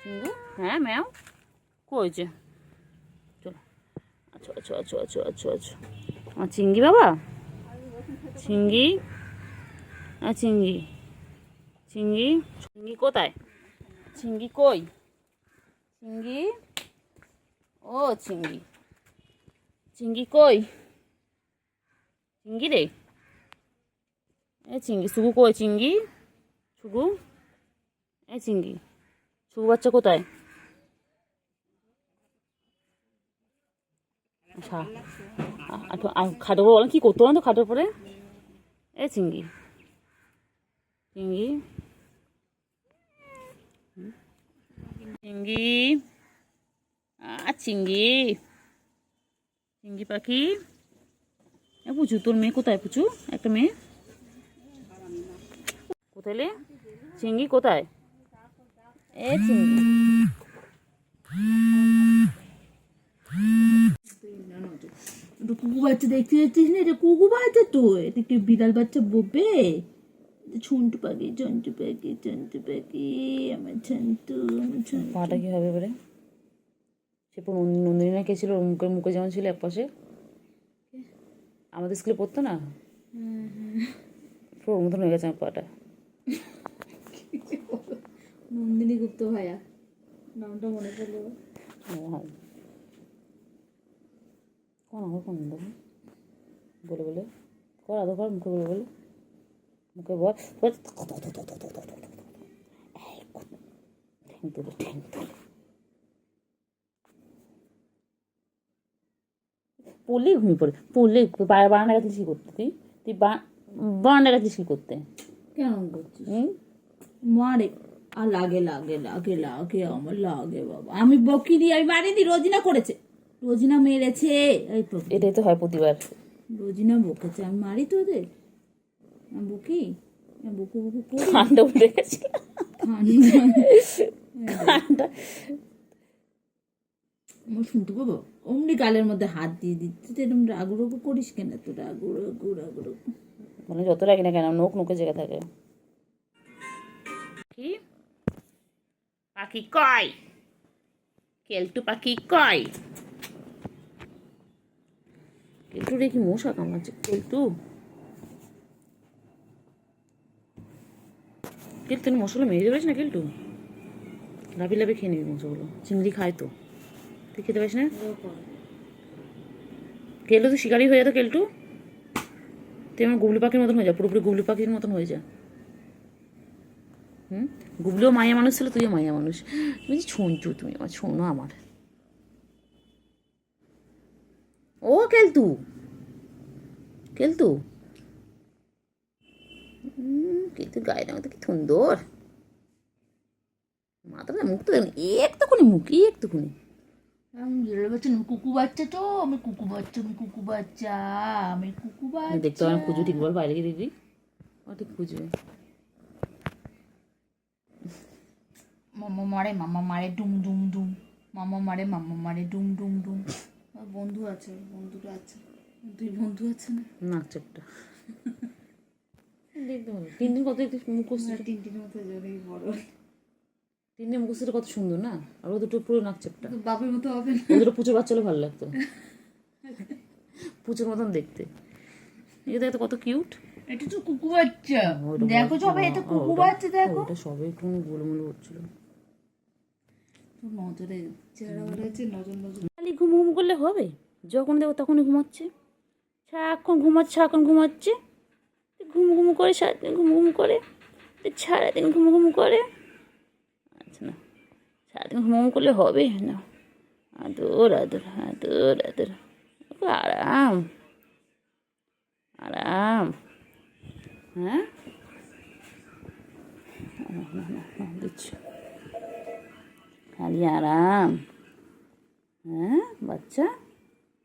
চিঙ্গু হ্যাঁ ম্যাও কইছে চলো আচ্ছা আচ্ছা আচ্ছা আচ্ছা আচ্ছা আচ্ছা চিঙ্গি বাবা চিঙ্গি চিঙ্গি চিঙ্গি চিঙ্গি কোথায় চিঙ্গি কই চিঙ্গি ও চিঙ্গি চিঙ্গি কই চিঙ্গি রে এ চিঙ্গি সুগু কই চিঙ্গি সুগু এ চিঙ্গি সুগু বাচ্চা কোথায় আচ্ছা খাটের উপর বলেন কী করতে বলেন তো খাটের উপরে এ চিঙ্গি চিঙ্গি চিঙ্গি চিঙ্গি চিঙ্গি পাখি পুচু তোর মেয়ে কোথায় পুচু একটা মেয়ে কোথায় লে চিঙ্গি কোথায় এ চিঙ্গি কুকু বাচ্চা দেখতে যাচ্ছিস না? এটা কুকু বাচ্চা তো, এটা কি বিড়াল বাচ্চা বলবে? ছন্টু পাখি ছন্টু পাখি ছন্টু পাখি আমার ছন্তু আমার ছন্তু। পাটা কি হবে এবারে? সে নন্দিনী কে ছিল মুখে মুখে যেমন ছিল এক পাশে আমাদের স্কুলে পড়তো না পুরো মতন হয়ে গেছে আমার পাটা। নন্দিনী গুপ্ত ভাইয়া নামটা মনে পড়লো। কোন আমার কোন বলে বলে কর আদৌ কর মুখে বলে বলে মুখে বল ঠ্যাং তুলে ঠ্যাং তুলে পড়লেই ঘুমিয়ে পড়ে পড়লেই বারান্দা গেছিস কী করতে তুই তুই বারান্দা গেছিস কী করতে কেমন করছিস? মারে আর লাগে লাগে লাগে লাগে আমার লাগে বাবা। আমি বকি দিই, আমি মারি দিই। রোজিনা করেছে, রোজিনা মেরেছে। এই তো এটাই তো হয় প্রতিবার রোজিনা বকেছে, আমি মারি তো ওদের। আমি বকি, আমি বকু বকু করি। ঠান্ডা উঠে গেছে ঠান্ডা আমার শুনতে পাবো অমনি গালের মধ্যে হাত দিয়ে দিচ্ছি। এরকম রাগুরগু করিস কেন? তো রাগুরগু রাগুরগু মানে যত রাখি না কেন নোখ নোকে জেগে থাকে। কি পাখি কয় কেলটু পাখি কয় কেলটু রে কি মশা কামড়াচ্ছে কেলটু কেলটু মশাগুলো মেরে দেবে না কেলটু লাভি লাভি খেয়ে নিবি মশাগুলো চিংড়ি খায় তো তুই খেতে পারিস না কেলটু তো শিকারি হয়ে যেত কেলটু তুই আমার গুবলু পাখির মতন হয়ে যা পুরোপুরি গুবলু পাখির মতন হয়ে যা গুবলুও মায়া মানুষ ছিল তুইও মায়া মানুষ তুমি ছুঁচু তুমি আমার শোনো আমার ও কেলটু কেলটু কেলটু গায়ের মতো কি সুন্দর মাথাটা মুখ তো দেখুন একটুখানি মুখ একটুখানি কুকু বাচ্চা তো, আমি কুকু বাচ্চা, আমি কুকু বাচ্চা, আমি কুকু বাচ্চা। দেখতে পারেন খুঁজু ঠিক বল বাইরে গিয়ে দেখবি ও ঠিক খুঁজবে মামা মারে ডুম ডুম ডুম, মামা মারে ডুম ডুম ডুম। বন্ধু আছে, বন্ধুটা আছে, দুই বন্ধু আছে না? নাক চাপটা দেখতে হবে তিন দিন কত মুখোশ টিনটিনের মতো জোরেই বড়। তিন দিন মুখোশটা কত সুন্দর না আর ও দুটো পুরো নাক চাপটা বাপের মতো হবে না? ও দুটো পুচুর বাচ্চা হলে ভালো লাগতো পুচুর মতন দেখতে এটা দেখতে কত কিউট এটা তো কুকু বাচ্চা, দেখো সবাই, এটা কুকু বাচ্চা দেখো। এটা সবে একটু গোলমোল হচ্ছিল নজরে চেহারা হয়েছে, নজর নজর। খালি ঘুম ঘুম করলে হবে যখন দেখো তখনই ঘুমাচ্ছে সারাক্ষণ ঘুমাচ্ছে সারাক্ষণ ঘুমাচ্ছে ঘুম ঘুম করে সারাদিন ঘুম ঘুম করে সারাদিন ঘুম ঘুম করে আচ্ছা না সারাদিন ঘুম ঘুম করলে হবে না আদর আদর আদর আদর আরাম আরাম হ্যাঁ দিচ্ছি খালি আরাম হ্যাঁ বাচ্চা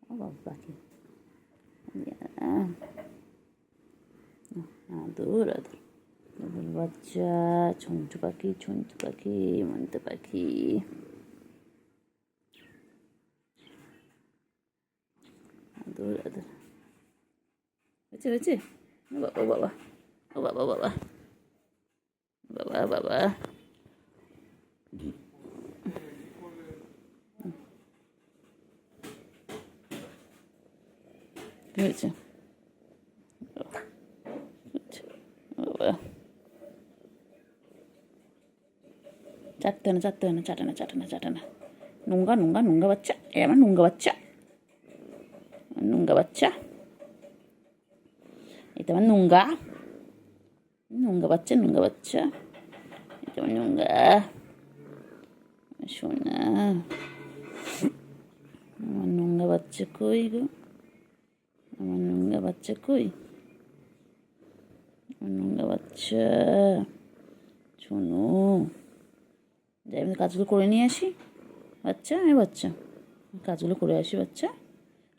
ও বাচ্চা আরাম আদর আদর বাচ্চা ছুঁচু পাখি মন্ত পাখি আদর আদর হয়েছে হয়েছে বাবা বাবা ও বাবা বাবা বাবা বাবা হয়েছে বাবা, চাটতে না চাটতে না, চাটে না চাটে না চাটে না, নোংরা নোংরা নোংরা বাচ্চা, এ আমার নোংরা বাচ্চা, নোংরা বাচ্চা, এটা আমার নোংরা নোংরা বাচ্চা, নোংরা বাচ্চা, এটা আমার নোংরা সোনা, আমার নোংরা বাচ্চা কই গো, আমার নোংরা বাচ্চা কই, আমার নোংরা বাচ্চা, শোনো, যাই আমি কাজগুলো করে নিয়ে আসি বাচ্চা, আমি বাচ্চা কাজগুলো করে আসি বাচ্চা,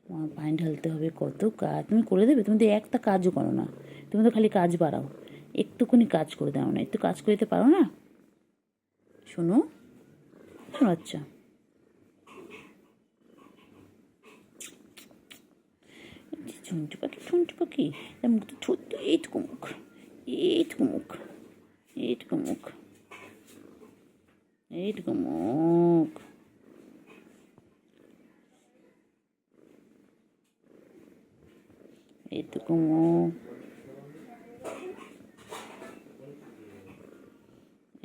আমার পানি ঢালতে হবে, কত কাজ তুমি করে দেবে, তুমি তো একটা কাজও করো না, তুমি তো খালি কাজ বাড়াও, একটুখানি কাজ করে দাও না, একটু কাজ করে দিতে পারো না, শোনো শোনো বাচ্চা, ঝুন্টু পাখি এর মুখ তো ছোট্ট, এইটুকু মুখ, এইটুকু মুখ, এইটুকু মুখ, এইটুকু মুখ, এইটুকু মুখ,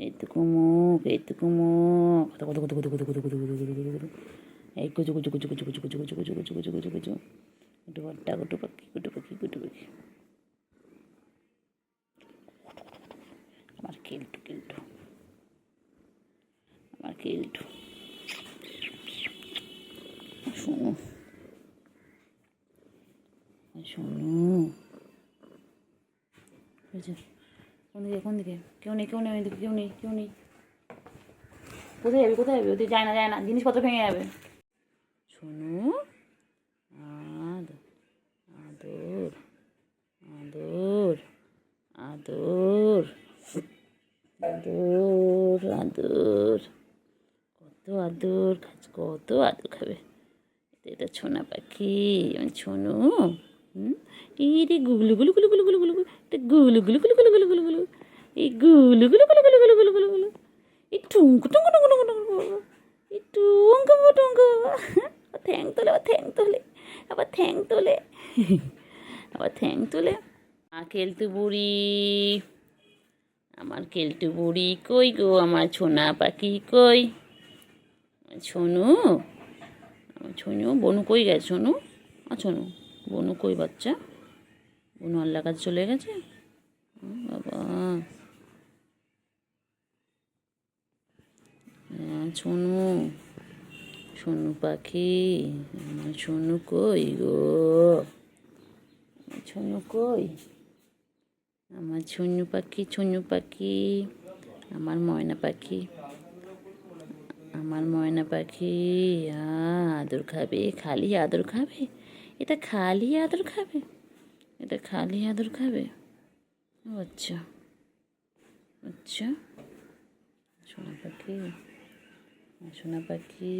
এইটুকু মুখ, এইটুকু মুখ, কত কত কত কত কত কত কত কত, এই কুচু কুচু কুচু কুচু কুচু কুচু কুচু কুচু কুচু কুচু কুচু কুচু, গুটু বাট্টা গুটু পাখি গুটু পাখি গুটু পাখি, আমার কেলটু কেলটু, আমার কেলটু, শোনো শোনো, বুঝছো, কোন দিকে কেউ নেই, কেউ নেই ওইদিকে, কেউ নেই, কেউ নেই, কোথায় যাবে, কোথায় যাবে, ওদিকে যায় না যায় না, জিনিসপত্র ভেঙে যাবে, শোনো, আদর আদর আদর আদর আদর, কত আদর খাচ্ছ, কত আদর খাবে, এটা ছোনা পাখি, মানে ছোনু, এই রে গুগলু গুলু গুলু গুলু গুলু গুলু, এটা গুলু গুলু গুলু গুলু গুলু গুলু গুলু, এই গুলু গুলু গুলু গুলু গুলু গুলু গুলু গুলু, এই Tunku Tunku Tunku Tunku Tunku, এই টুঙ্কু টুঙ্কু, ঠ্যাং তোলে, আবার ঠ্যাং তোলে, আবার ঠ্যাং তোলে, আবার ঠ্যাং তোলে, কেলটু বুড়ি, আমার কেলটু বুড়ি কই গো, আমার ছোনা পাখি কই, ছোনু, আমার ছোনু, বনু কই গেছে ছোনু, ছোনু, বনু কই বাচ্চা, বনু আল্লাহ কাছে চলে গেছে, বাবা, ছোনু, সোনু পাখি, আমার সোনু কই গো, সোনু কই, আমার ছুনু পাখি, ছুনু পাখি, আমার ময়না পাখি, আমার ময়না পাখি, আদর খাবে, খালি আদর খাবে, এটা খালি আদর খাবে, এটা খালি আদর খাবে, আচ্ছা আচ্ছা, সোনা পাখি, সোনা পাখি,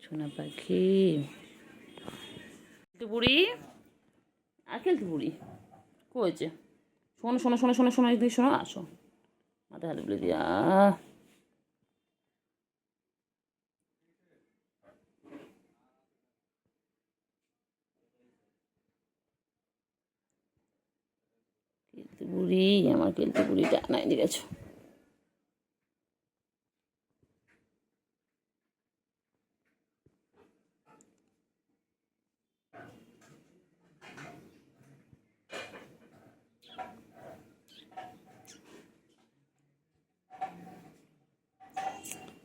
সোনা পাখি, বুড়ি আর খেলতে বুড়ি কী হয়েছে, শোনো শোনো শোনো শোনো শোনো একদিন শোনো, আসো মাথা হাতে বলে দিয়া, খেলতে বুড়ি, আমার খেলতে বুড়িটা নাই দিয়ে গেছো,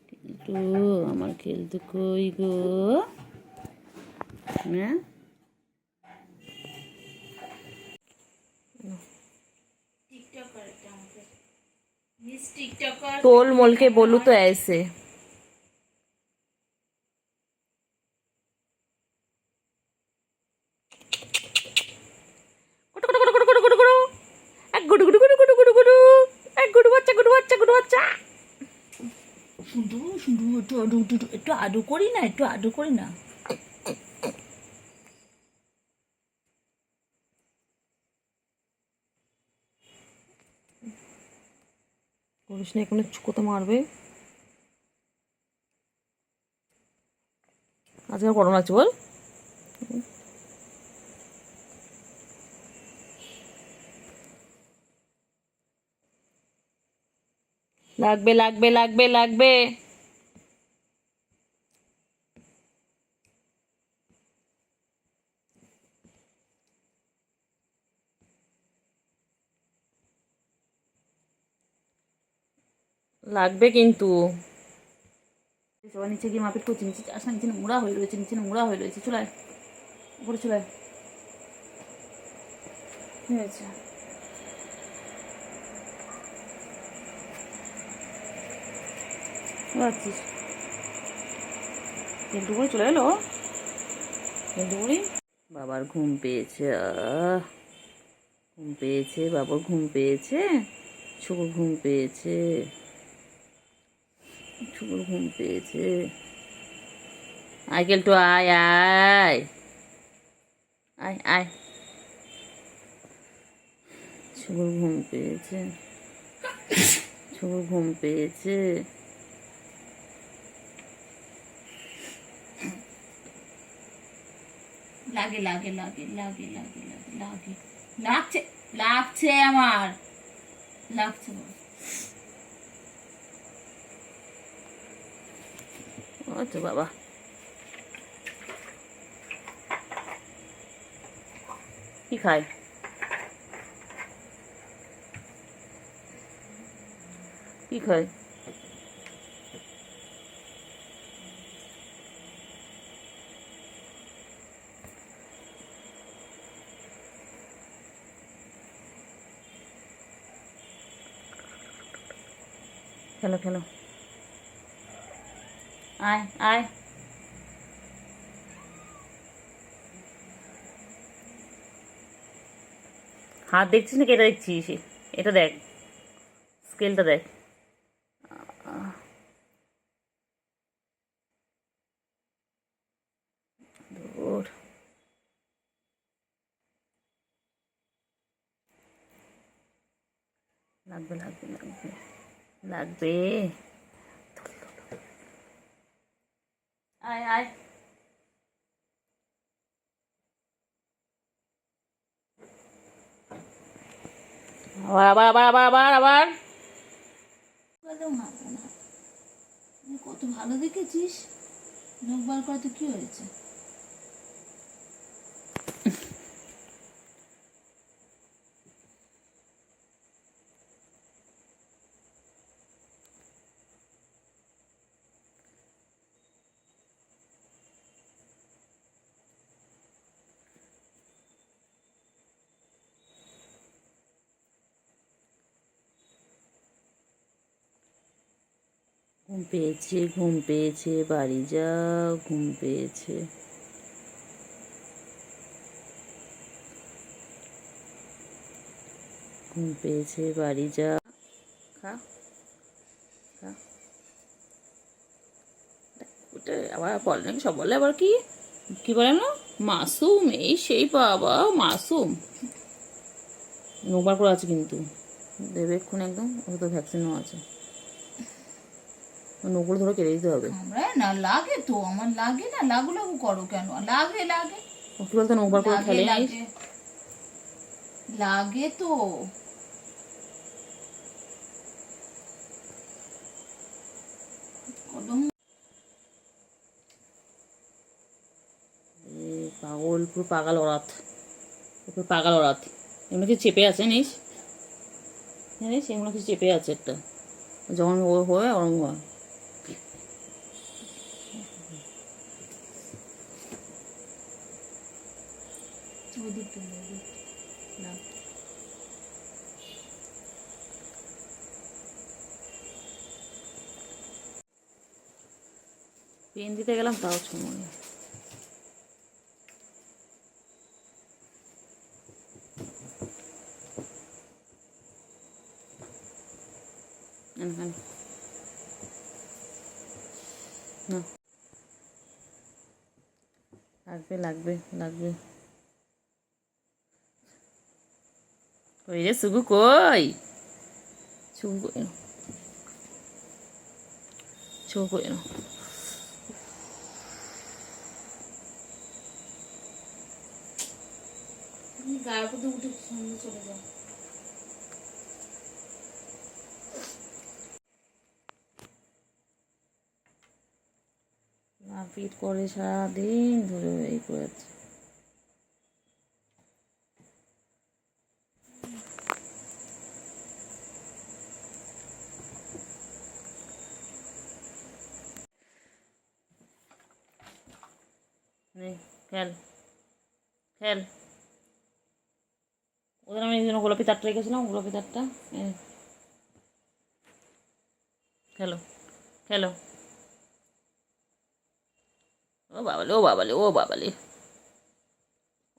খেলতু, আমার খেলতু কই গো, হ্যাঁ तोल मोल के बोलू तो ऐसे गुडू गुडू गुडू गुडू गुडू गुडू गुडू बच्चा गुडू बच्चा गुडू बच्चा শুধু শুধু একটু আডু একটু আডু করি না, একটু আডু করি না, করিস না, এখন কোথা মারবে, আজকে গরম লাগছে বল, লাগবে লাগবে লাগবে লাগবে। লাগবে কিন্তু। সবার নিচে গিয়ে মাপিট করছি, নিচে আসলে নিচে নোংরা হয়ে রয়েছে, নিচে নোংরা হয়ে রয়েছে। চলে আয়, উপরে চলে আয়। কি হয়েছে? যাচ্ছিস কিন্তু করে চলে এলো কিন্তু করি। বাবার ঘুম পেয়েছে, ঘুম পেয়েছে, বাবার ঘুম পেয়েছে, শুকুর ঘুম পেয়েছে, শুকুর ঘুম পেয়েছে। আয় কেলটু আয় আয় আয় আয়। শুকুর ঘুম পেয়েছে, শুকুর ঘুম পেয়েছে। লাগে লাগে লাগে লাগে লাগে লাগে লাগে লাগছে, লাগছে আমার, লাগছে। ও তো বাবা, কি খায়? কি খায়? খেলো খেলো, আয় আয়। হাত দেখছিস নাকি এটা দেখছিস? এটা দেখ, স্কেলটা দেখ। দূর। লাগবে লাগবে লাগবে লাগবে। আয় আয়। আবার আবার আবার আবার আবার আবার। কত ভালো দেখেছিস, নখ বার করা তো কি হয়েছে? ঘুম পেয়েছে, ঘুম পেয়েছে, বাড়ি যা, ঘুম পেয়েছে। ঘুম পেয়েছে, বাড়ি যা। খা খা। ওটা আবার বলে নাকি, সব বলে আবার কি কি বলে না, মাসুম এই সেই, বাবা মাসুম। নোবার করে আছে কিন্তু, দেবে এক্ষুনি একদম। ওটা তো ভ্যাকসিনও আছে, নোগুলো ধরে কেটে দিতে হবে। কামড়ায় না, লাগে তো আমার, লাগে না, লাগু লাগু করো কেন? লাগে লাগে ও কি বলতো, নোবার করে খেলে নিস। লাগে লাগে তো। কদম পাগল, পুরো পাগল ওরাত, পুরো পাগল ওরাত। এমনি কিছু চেপে আছে নিস, জানিস এগুলো কিছু চেপে আছে একটা, যখন ও হয় ওরম হয়। ওই দিকটা না, পেন দিতে গেলাম তাও সময়। না, লাগবে লাগবে লাগবে। কই রে সুগু, কই সুগু, কই না, সুগু কই না। গায়ের মধ্যে উঠে সামনে চলে যাও। মারপিট করে সারাদিন ধরে এই করে যাচ্ছে। খেল খেল, ওদের আমি এই জন্য গোলাপি তারটা রেখেছিলাম, গোলাপি তারটা খেলো খেলো। ও বাবালে ও বাবালে ও বাবালে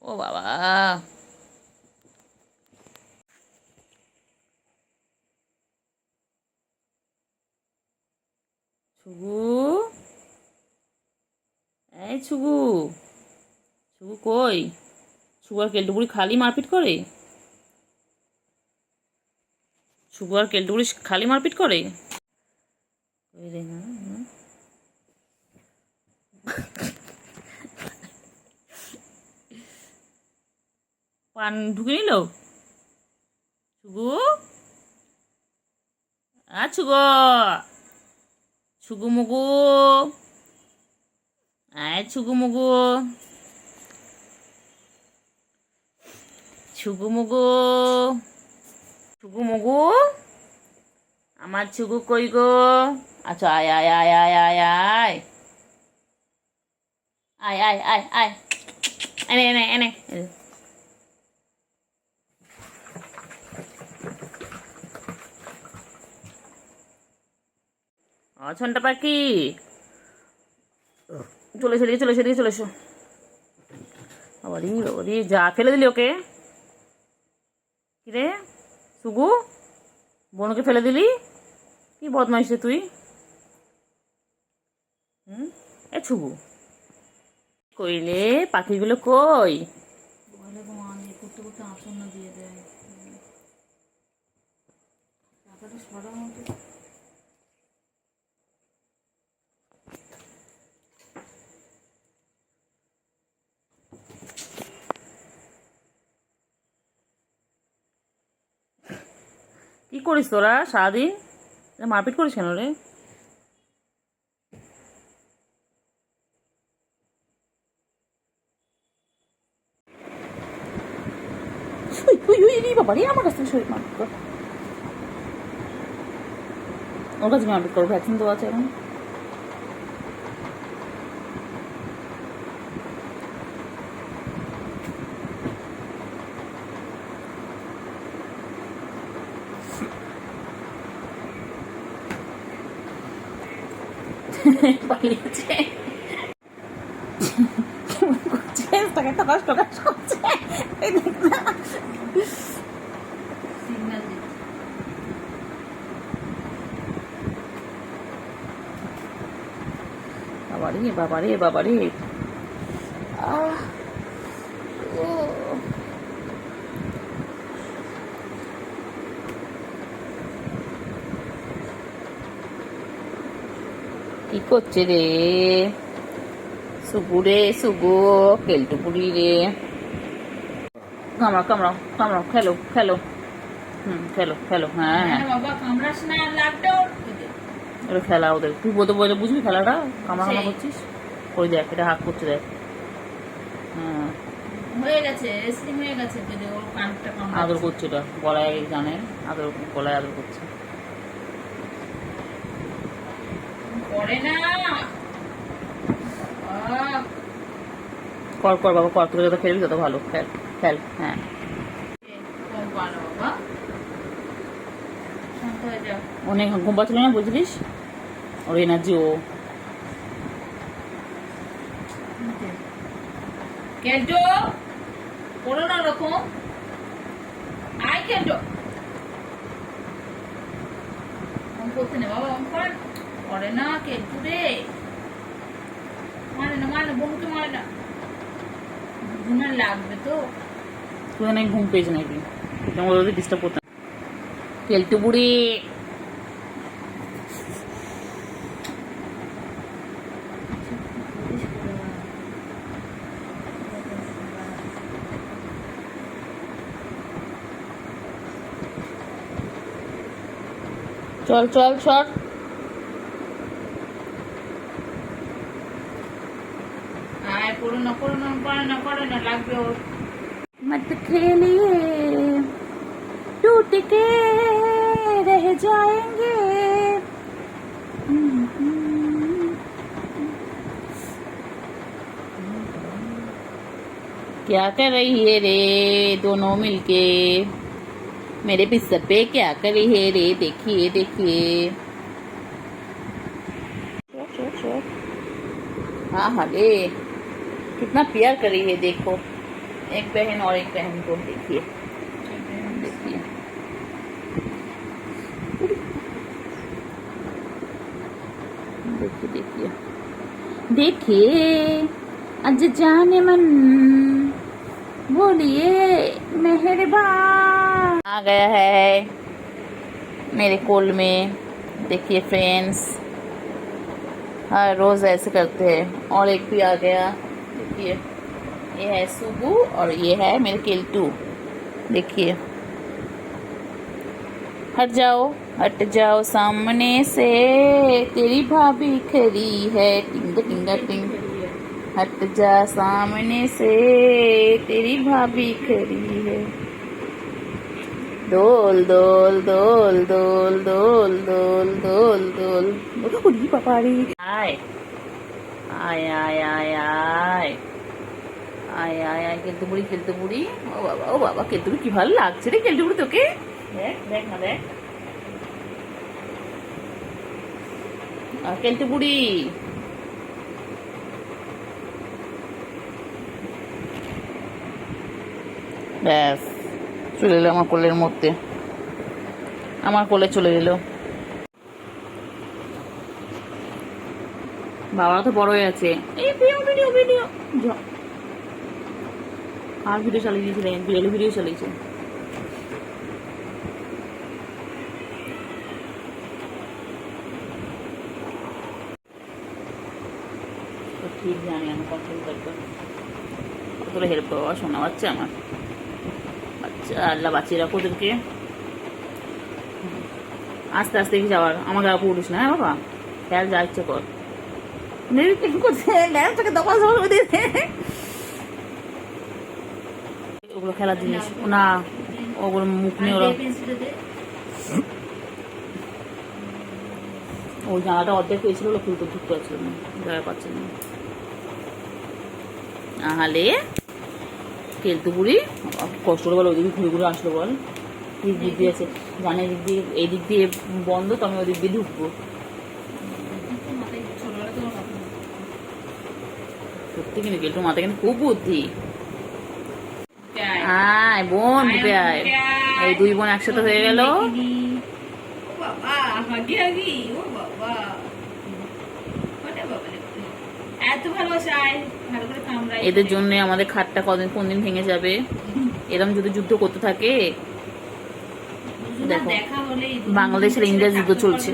ও বাবা, ছুগু, এই ছুগু, ছুগু কই? ছুগু আর কেলটুপুরি খালি মারপিট করে? ছুগু আর কেলটুপুরি খালি মারপিট করে? ওই রে না, পান ঢুকে নিল ছুগু। ছুগু, ছুগু মুগু, আয় ছুগু মুগু, ছুগু মুগু, ছুগু মুগু, আমার ছুগু কই গো? আচ্ছা আয় আয় আয় আয় আয় আয় আয় আয় আয় আয়, এনে এনে এনে। ছন্টা পাখি চলে এসো, চলে এসো, চলে এসো। বাবারি বাবারি, যা ফেলে দিলি ওকে। কিরে সুগু, বোনকে ফেলে দিলি? কি বদমাইশ রে তুই। এ ছুগু কইলে পাখিগুলো কই? বলে করতে করতে আসন দিয়ে দেয়, টাকাটা সরা মতো। কি করিস তোরা সারাদিন? মারপিট করিস কেন রে? বাবারে আমার কাছ থেকে শরীর মারপিট কর, ওর কাছে মারপিট করো, ভ্যাকসিন দেওয়া আছে এখন। পালিয়েছে, তাকে তো কষ্ট করছে। বাবারে বাবারে বাবারে, কি করছে রে সুগু রে? সুগু কেলটুপুরি রে, কামড়াও কামড়াও কামড়াও, খেলো খেলো, খেলো খেলো। হ্যাঁ হ্যাঁ বাবা, কামড়াস না, লাগবে ওটা খেলা ওদের। তুই বলতে বলতে বুঝবি খেলাটা, কামড়া করছিস। ওই দেখ, এটা হাত করছে দেখ। হ্যাঁ হয়ে গেছে, হয়ে গেছে, আদর করছে, ওটা গলায় জানে, আদর গলায় আদর করছে। করে না, কর কর বাবা কর, তোকে যত খেলবি তত ভালো, খেল খেল। হ্যাঁ অনেক ঘুম পাচ্ছিল না বুঝলিস, ওর এনার্জি। ও কেটো করো না রকম, আই কেটো করতে না বাবা, করে না কেটু রে, মারে না মারে না, বন্ধুকে মারে না, ঘুমের লাগবে তো। তুই অনেক ঘুম পেয়েছে নাকি, তোমার ওদের ডিস্টার্ব করতাম। কেলটু বুড়ি চল চল চল। করো না করো না করো না লাগবে ওর। मत खेलिए टूट के रह जाएंगे। क्या कर रही है रे दोनों मिलके मेरे बिस्तर पे, क्या कर रही है रे? देखिए देखिए, हाँ हाँ रे कितना प्यार कर रही है, देखो एक बहन और एक बहन को, देखिए देखिए देखिए देखिए देखिए अज जाने मन बोलिए मेहरबान आ गया है मेरे कोल में। देखिए फ्रेंड्स, हर रोज ऐसे करते हैं। और एक भी आ गया, देखिए ये है सुबू और ये है मेरे केल्टू। देखिए हट जाओ सामने से, तेरी भाभी खड़ी है, टिंग टिंग टिंग। हट जा सामने से, तेरी भाभी खड़ी है। दोल दोल दोल दोल दोल दोल दोल दोल बोली पापाड़ी। आय आय आय आय आय आय आय आय খেলতে বুড়ি। ও বাবা খেলতে বুড়ি কি ভালো লাগছে রে খেলতে বুড়ি তোকে। দেখ দেখ না দেখ খেলতে বুড়ি। ব্যাস চলে এলো আমার কোলের মধ্যে, আমার কোলে চলে এলো। বাবা তো বড় হয়ে আছে। এই ভিডিও ভিডিও আর ভিডিও চালিয়ে দিয়েছিলেন, বিড়ালি ভিডিও চালিয়েছে। ঠিক জানি আমি কন্ট্রোল করবো, কতগুলো হেল্প করবো। শোনা বাচ্চা আমার, বাচ্চা আল্লাহ বাঁচিয়ে রাখো ওদেরকে। আস্তে আস্তে কি যাওয়ার, আমার গা পড়িস না। হ্যাঁ বাবা, খেয়াল যা ইচ্ছে কর। ওগুলো খেলার জিনিস না, ওগুলো মুখ নিয়ে ওরা। ওই জানাটা অর্ধেক হয়েছিল, ওগুলো খুলতে ঢুকতে পারছিল না, জায়গা পাচ্ছে না। নাহলে খেলতে বুড়ি কষ্ট করে বল, ওইদিকে ঘুরে ঘুরে আসলো বল। দিক দিক দিয়ে আছে, জানে দিক দিয়ে, এই দিক দিয়ে বন্ধ, তো আমি ওই দিক দিয়ে ঢুকবো। সত্যি কিন্তু কেলটুর মাথায় কিন্তু খুব বুদ্ধি। আয় বোন, ঢুকে আয়। এই দুই বোন একসাথে হয়ে গেল। এদের জন্য আমাদের খাটটা কোন দিন ভেঙে যাবে। এরকম যদি যুদ্ধ করতে থাকে, দেখো বাংলাদেশের ইন্ডিয়া যুদ্ধ চলছে।